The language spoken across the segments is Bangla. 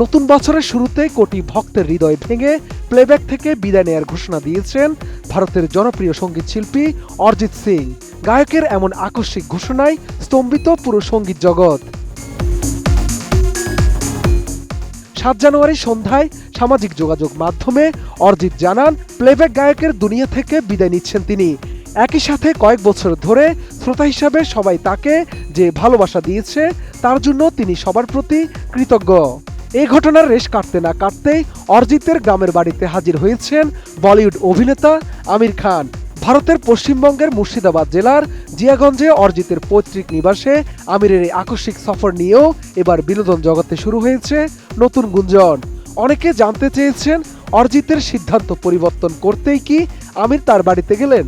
নতুন বছরের শুরুতে কোটি ভক্তের হৃদয় ভেঙে প্লেব্যাক থেকে বিদায় নেয়ার ঘোষণা দিয়েছেন ভারতের জনপ্রিয় সঙ্গীত শিল্পী অরিজিৎ সিং। গায়কের এমন আকস্মিক ঘোষণায় স্তম্ভিত পুরো সঙ্গীত জগৎ। ৭ জানুয়ারি সন্ধ্যায় সামাজিক যোগাযোগ মাধ্যমে অরিজিৎ জানান, প্লেব্যাক গায়কের দুনিয়া থেকে বিদায় নিচ্ছেন তিনি। একই সাথে কয়েক বছর ধরে শ্রোতা হিসাবে সবাই তাকে যে ভালোবাসা দিয়েছে তার জন্য তিনি সবার প্রতি কৃতজ্ঞ। এই ঘটনার রেশ কাটতে না কাটতেই অরিজিতের গ্রামের বাড়িতে হাজির হয়েছেন বলিউড অভিনেতা আমির খান। ভারতের পশ্চিমবঙ্গের মুর্শিদাবাদ জেলার জিয়াগঞ্জে অরিজিতের পৈতৃক নিবাসে আমিরের এই আকস্মিক সফর নিয়েও এবার বিনোদন জগতে শুরু হয়েছে নতুন গুঞ্জন। অনেকে জানতে চেয়েছেন, অরিজিতের সিদ্ধান্ত পরিবর্তন করতেই কি আমির তার বাড়িতে গেলেন?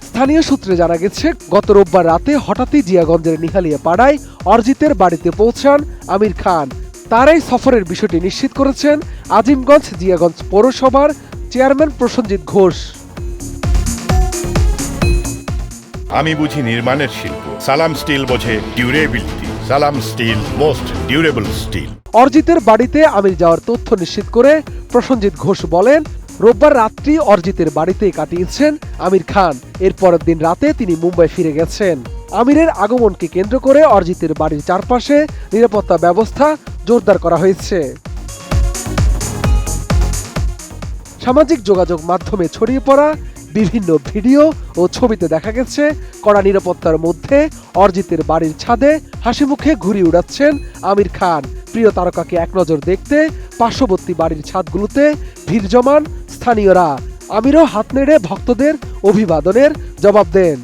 স্থানীয় সূত্রে জানা গেছে, গত রোববার রাতে হঠাৎই জিয়াগঞ্জের নিহালিয়া পাড়ায় অরিজিতের বাড়িতে পৌঁছান আমির খান। তার এই সফরের বিষয়টি নিশ্চিত করেছেন আজিমগঞ্জ জিয়াগঞ্জ পৌরসভার চেয়ারম্যান প্রসেনজিৎ ঘোষ। আমি বুঝি নির্মাণের শিল্প, সালাম স্টিল বোঝে ডিউরেবিলিটি। সালাম স্টিল, মোস্ট ডিউরেবল স্টিল। অরিজিতের বাড়িতে আমির যাওয়ার তথ্য নিশ্চিত করে প্রসেনজিৎ ঘোষ বলেন, রোববার রাত্রি অরিজিতের বাড়িতেই কাটিয়েছেন আমির খান। এর পরের দিন রাতে তিনি মুম্বাই ফিরে গেছেন। আমিরের আগমনকে কেন্দ্র করে অরিজিতের বাড়ির চারপাশে নিরাপত্তা ব্যবস্থা জোরদার করা হয়েছে। সামাজিক যোগাযোগ মাধ্যমে ছড়িয়ে পড়া বিভিন্ন ভিডিও ও ছবিতে দেখা গেছে, কড়া নিরাপত্তার মধ্যে অরিজিতের বাড়ির ছাদে হাসি মুখে ঘুরে উড়াচ্ছেন আমির খান। প্রিয় তারকাকে এক নজর দেখতে পার্শ্ববর্তী বাড়ির ছাদগুলোতে ভিড় জমান স্থানীয়রা। আমিরও হাত নেড়ে ভক্তদের অভিবাদনের জবাব দেন।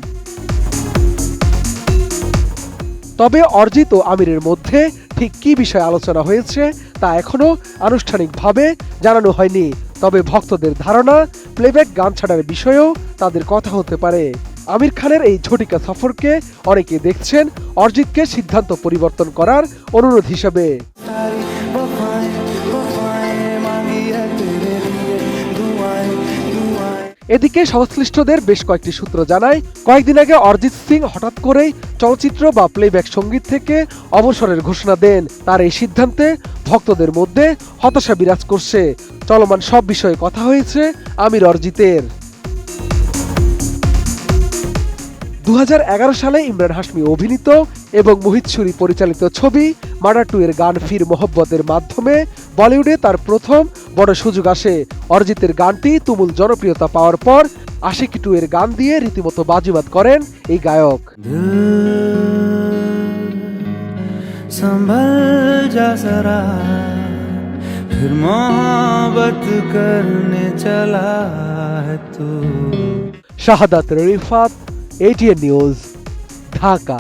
তবে অরিজিৎ ও আমিরের মধ্যে ঠিক কী বিষয়ে আলোচনা হয়েছে তা এখনো আনুষ্ঠানিকভাবে জানানো হয়নি। তবে ভক্তদের ধারণা, প্লেব্যাক গান ছাড়ার বিষয়েও তাদের কথা হতে পারে। আমির খানের এই ঝটিকা সফরকে অনেকে দেখছেন অরিজিৎকে সিদ্ধান্ত পরিবর্তন করার অনুরোধ হিসেবে। এদিকে সংশ্লিষ্টদের বেশ কয়েকটি সূত্র জানায়, কয়েকদিন আগে অরিজিৎ সিং হঠাৎ করেই চলচ্চিত্র বা প্লেব্যাক সঙ্গীত থেকে অবসরের ঘোষণা দেন। তার এই সিদ্ধান্তে ভক্তদের মধ্যে হতাশা বিরাজ করছে। চলমান সব বিষয়ে কথা হয়েছে আমির অরিজিতের। 2011 সালে ইমরান হাশমি অভিনীত এবং মোহিত সুরি পরিচালিত ছবি মার্ডার 2 এর গান ফির মোহব্বতের মাধ্যমে বলিউডে তার প্রথম বড় সুযোগ আসে। অরিজিতের গানটি তুমুল জনপ্রিয়তা পাওয়ার পর আশিকি 2 এর গান দিয়ে রীতিমতো বাজিমাত করেন এই গায়ক। শাহাদাত রিফাত, ATN নিউজ, ঢাকা।